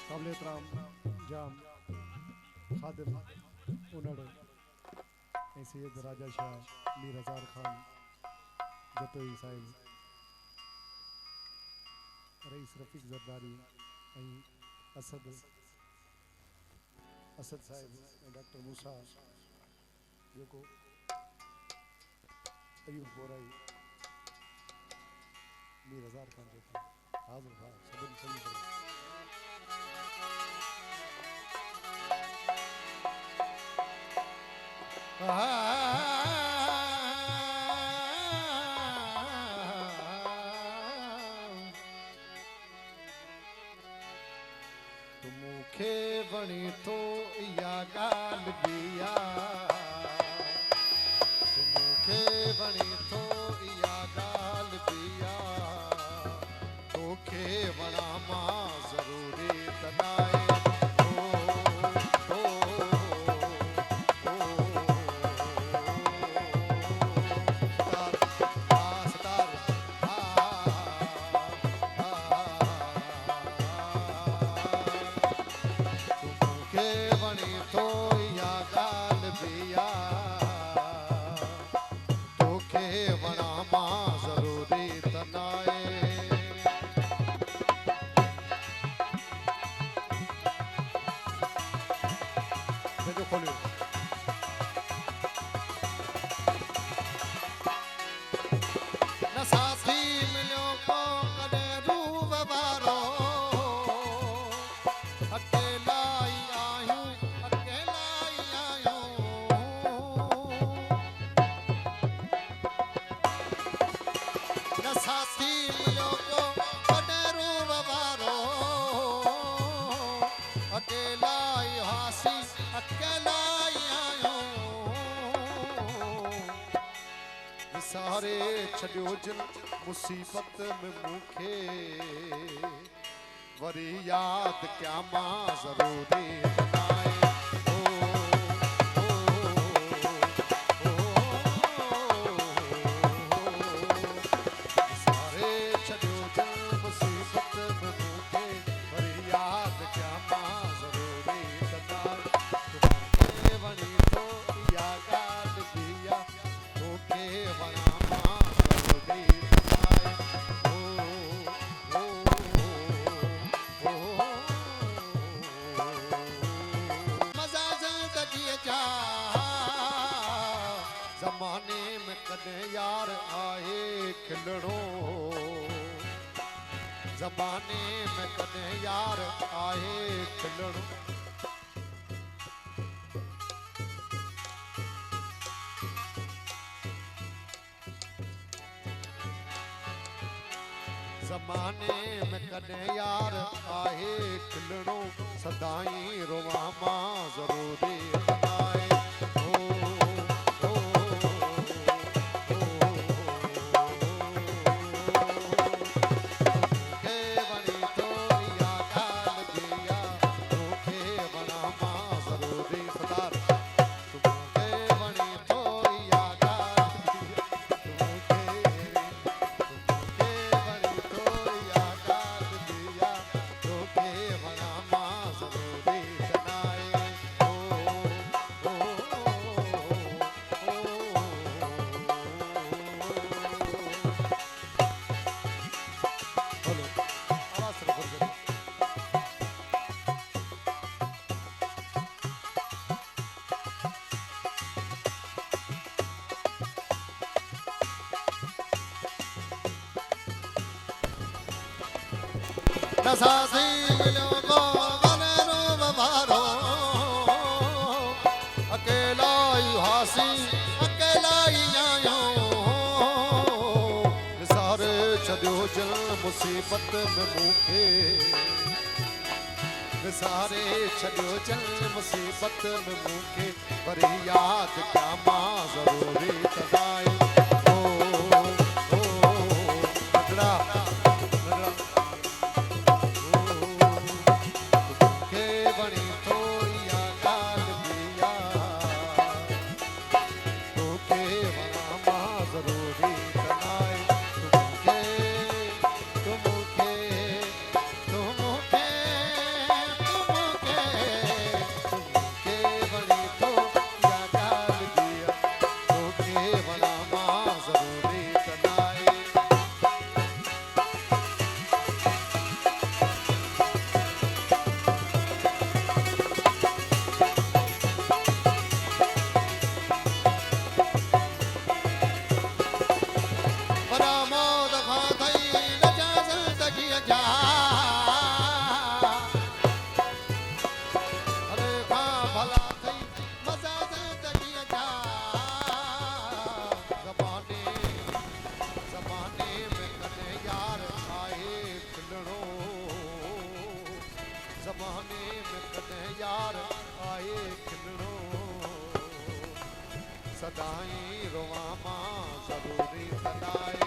काबलियत राम जाम खादिम उनड़ सैयद राजा शाह मीर हजार Khan Jatoi Sahib rice Rafiq Zardari Asad Asad Sahib doctor मूसा जो अयूब बोराई मीर हजार खान जो हाजिर था सबिन सही मुखे बणी तो या गाल दिया मुखे बणी तो या गाल दिया तोखे बणा मां जरूरी तनाए सारे छड़ियो जिन मुसीबत में मुखे वरी याद क्या मां जरूरी बनाए सारे छड़ियो जिन मुसीबत में मुखे वरी याद क्या मां जरूरी बनाए वणी तो या गाल दिया तोखे वणा जमाने में कदे यार आए खिलड़ो जमाने में कदे यार आए खिलड़ो जमाने में कदे यार आए खिलड़ो सदाई रोवा मां जरूरी बनाए सासी मिलो को गले रूप भारो अकेला ही हासी अकेला ही आयो सारे छड़ियो जल मुसीबत में मुखे सारे छड़ियो जल मुसीबत में मुखे पर याद क्या मां जरूरी तनाए ज़माने में कॾहिं यार आए खिलणो सदाई रोआ मां ज़रूरी तॾाए